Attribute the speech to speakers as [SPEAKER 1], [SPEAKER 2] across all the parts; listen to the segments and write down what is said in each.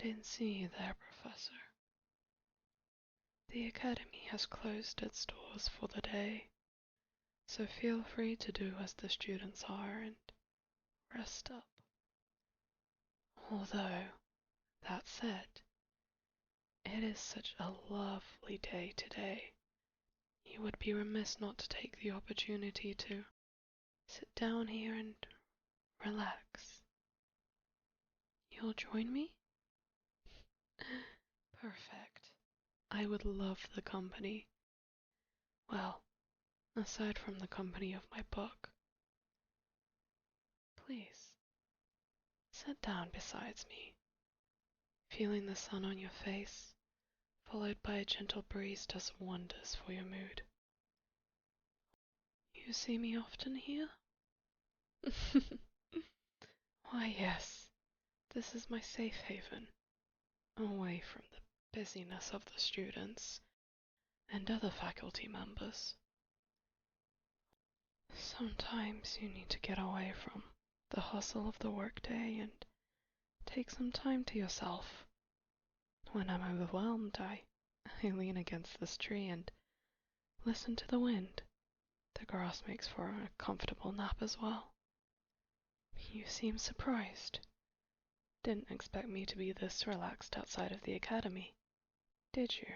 [SPEAKER 1] didn't see you there, Professor. The Academy has closed its doors for the day, so feel free to do as the students are and rest up. Although, that said, it is such a lovely day today. You would be remiss not to take the opportunity to sit down here and relax. You'll join me? Perfect. I would love the company. Well, aside from the company of my book. Please, sit down beside me, feeling the sun on your face, followed by a gentle breeze does wonders for your mood. You see me often here? Why, yes, this is my safe haven, away from the busyness of the students and other faculty members. Sometimes you need to get away from the hustle of the workday and take some time to yourself. When I'm overwhelmed, I lean against this tree and listen to the wind. The grass makes for a comfortable nap as well. You seem surprised. Didn't expect me to be this relaxed outside of the academy, did you?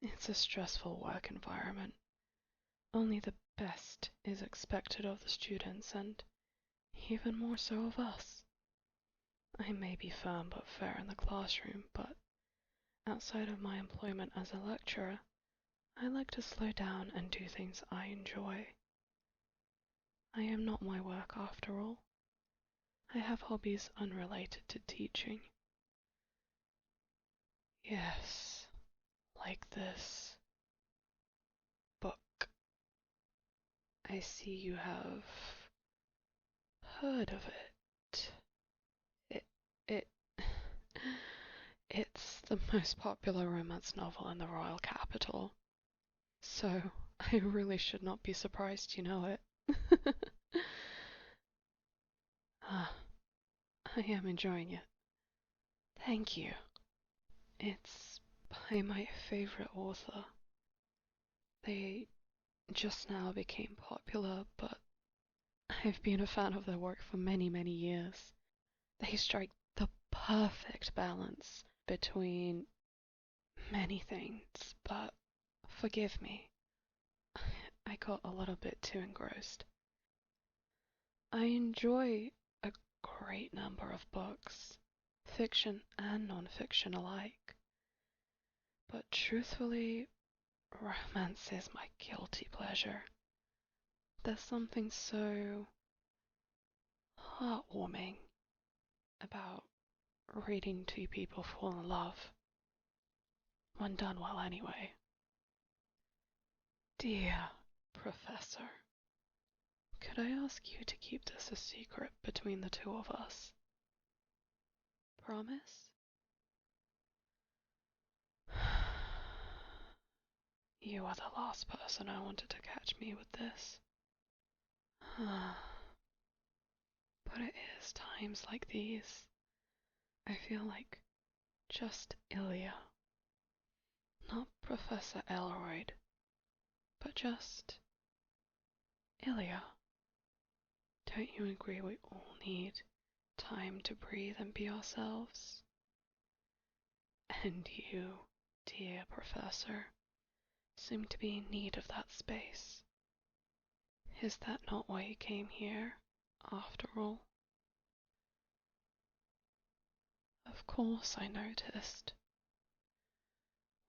[SPEAKER 1] It's a stressful work environment. Only the best is expected of the students, and even more so of us. I may be firm but fair in the classroom, but outside of my employment as a lecturer, I like to slow down and do things I enjoy. I am not my work after all. I have hobbies unrelated to teaching. Yes, like this book. I see you have heard of it. It it's the most popular romance novel in the royal capital. So, I really should not be surprised you know it. I am enjoying it. Thank you. It's by my favorite author. They just now became popular, but I've been a fan of their work for many, many years. They strike the perfect balance between many things, but forgive me, I got a little bit too engrossed. I enjoy a great number of books, fiction and non-fiction alike, but truthfully, romance is my guilty pleasure. There's something so heartwarming about reading two people fall in love, when done well anyway. Dear Professor, could I ask you to keep this a secret between the two of us? Promise? You are the last person I wanted to catch me with this. But it is times like these I feel like just Ilya. Not Professor Elroyd, but just Ilya. Don't you agree we all need time to breathe and be ourselves? And you, dear Professor, seem to be in need of that space. Is that not why you came here, after all? Of course I noticed.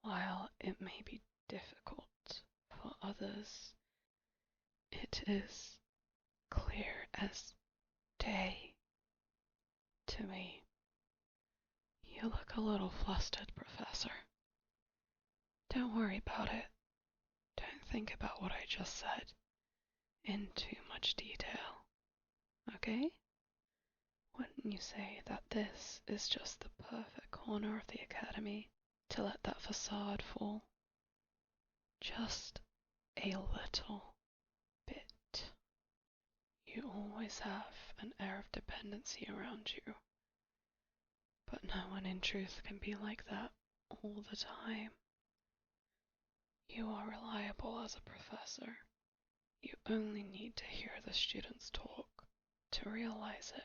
[SPEAKER 1] While it may be difficult for others, it is clear as day to me. You look a little flustered, Professor. Don't worry about it. Don't think about what I just said in too much detail, okay? Wouldn't you say that this is just the perfect corner of the academy to let that facade fall? Just a little bit. You always have an air of dependency around you, but no one in truth can be like that all the time. You are reliable as a professor. You only need to hear the students talk to realize it.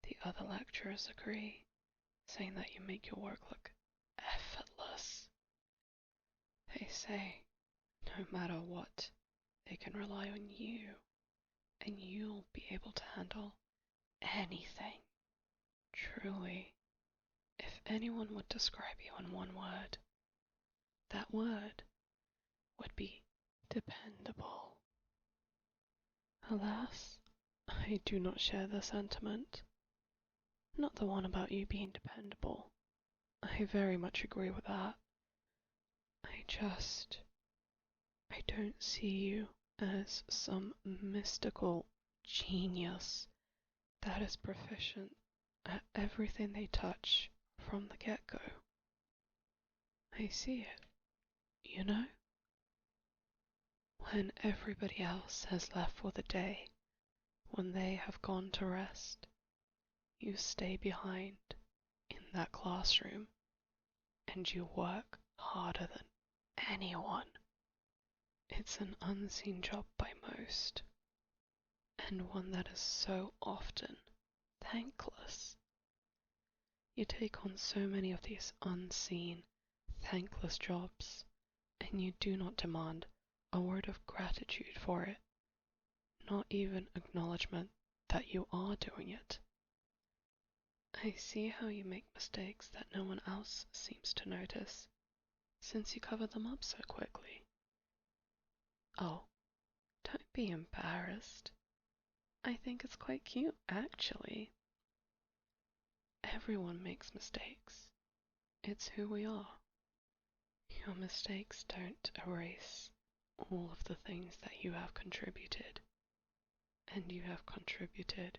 [SPEAKER 1] The other lecturers agree, saying that you make your work look effortless. They say, no matter what, they can rely on you, and you'll be able to handle anything. Truly, if anyone would describe you in one word, that word would be dependable. Alas, I do not share the sentiment. Not the one about you being dependable. I very much agree with that. I don't see you as some mystical genius that is proficient at everything they touch from the get-go. I see it, you know? When everybody else has left for the day, when they have gone to rest, you stay behind in that classroom and you work harder than anyone. It's an unseen job by most, and one that is so often thankless. You take on so many of these unseen, thankless jobs, and you do not demand a word of gratitude for it, not even acknowledgement that you are doing it. I see how you make mistakes that no one else seems to notice, since you cover them up so quickly. Oh, don't be embarrassed. I think it's quite cute, actually. Everyone makes mistakes. It's who we are. Your mistakes don't erase all of the things that you have contributed. And you have contributed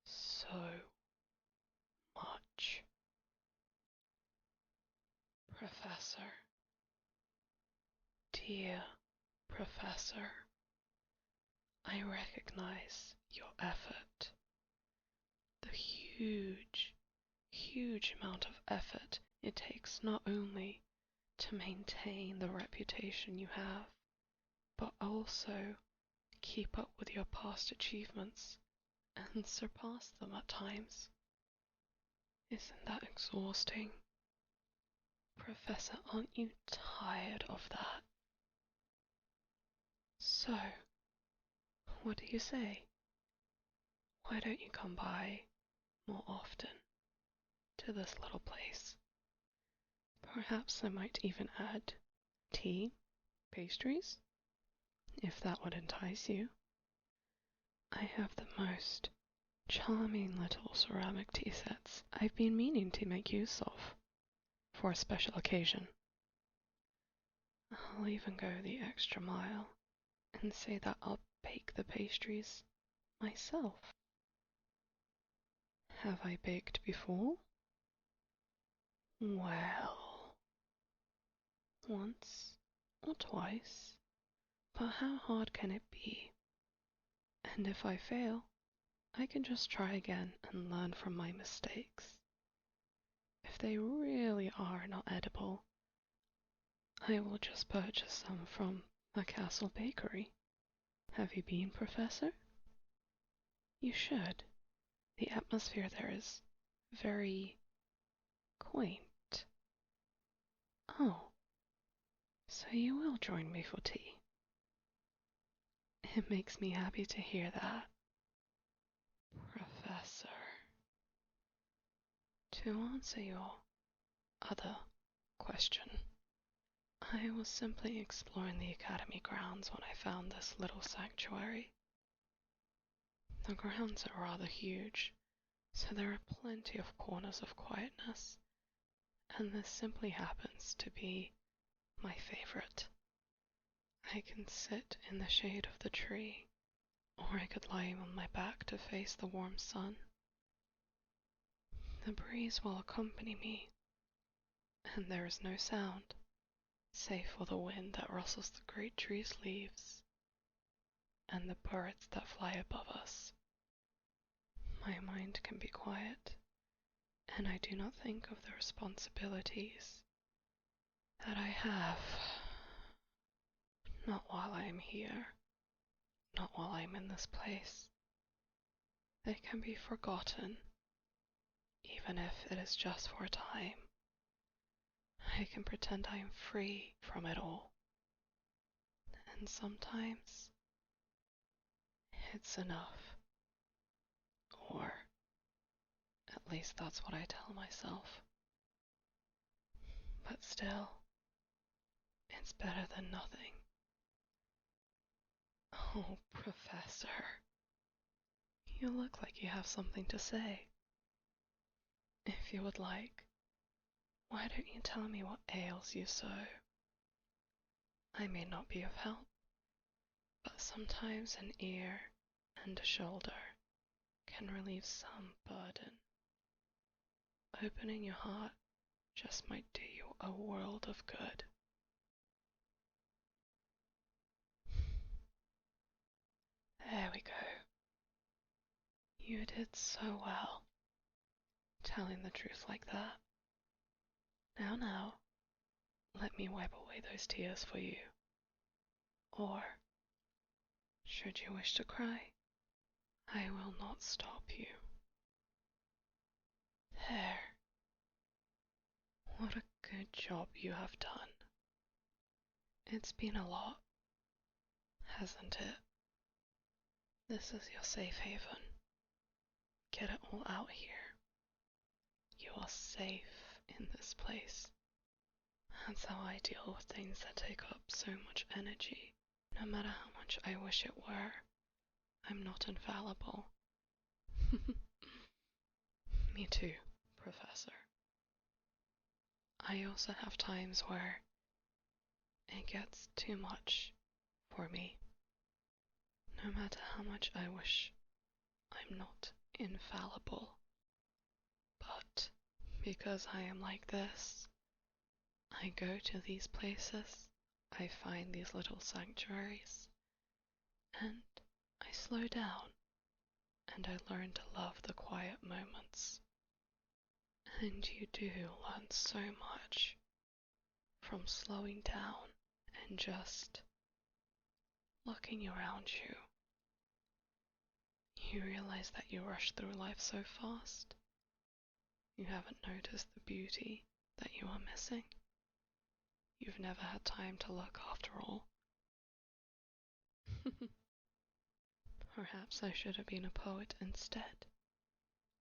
[SPEAKER 1] so much. Professor. Dear Professor, I recognize your effort. The huge amount of effort it takes not only to maintain the reputation you have, but also keep up with your past achievements and surpass them at times. Isn't that exhausting? Professor, aren't you tired of that? So, what do you say? Why don't you come by more often to this little place? Perhaps I might even add tea, pastries, if that would entice you. I have the most charming little ceramic tea sets I've been meaning to make use of for a special occasion. I'll even go the extra mile and say that I'll bake the pastries myself. Have I baked before? Well, once or twice, but how hard can it be? And if I fail, I can just try again and learn from my mistakes. If they really are not edible, I will just purchase some from a castle bakery. Have you been, Professor? You should. The atmosphere there is very quaint. Oh, so you will join me for tea? It makes me happy to hear that. Professor. To answer your other question, I was simply exploring the academy grounds when I found this little sanctuary. The grounds are rather huge, so there are plenty of corners of quietness, and this simply happens to be my favorite. I can sit in the shade of the tree, or I could lie on my back to face the warm sun. The breeze will accompany me, and there is no sound, save for the wind that rustles the great tree's leaves. and the birds that fly above us. My mind can be quiet, and I do not think of the responsibilities that I have. Not while I am here, not while I am in this place. They can be forgotten, even if it is just for a time. I can pretend I am free from it all. And sometimes it's enough. Or at least that's what I tell myself. But still, it's better than nothing. Oh, Professor. You look like you have something to say. If you would like, why don't you tell me what ails you so? I may not be of help, but sometimes an ear and a shoulder can relieve some burden. Opening your heart just might do you a world of good. There we go. You did so well, telling the truth like that. Now, let me wipe away those tears for you. Or, should you wish to cry, I will not stop you. There. What a good job you have done. It's been a lot, hasn't it? This is your safe haven. Get it all out here. You are safe in this place. That's how I deal with things that take up so much energy. No matter how much I wish it were, I'm not infallible. Me too, Professor. I also have times where it gets too much for me. No matter how much I wish I'm not infallible. But because I am like this, I go to these places, I find these little sanctuaries, and I slow down, and I learn to love the quiet moments. And you do learn so much from slowing down and just looking around you. You realize that you rush through life so fast. You haven't noticed the beauty that you are missing. You've never had time to look after all. Perhaps I should have been a poet instead.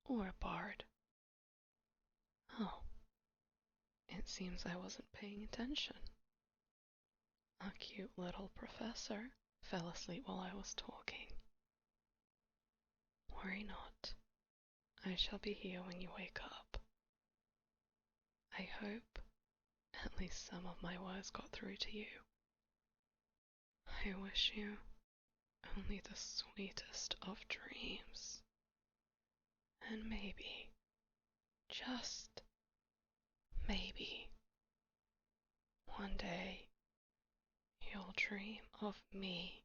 [SPEAKER 1] Or a bard. Oh, it seems I wasn't paying attention. A cute little professor fell asleep while I was talking. Worry not. I shall be here when you wake up. I hope at least some of my words got through to you. I wish you only the sweetest of dreams. And maybe, just maybe, one day you'll dream of me.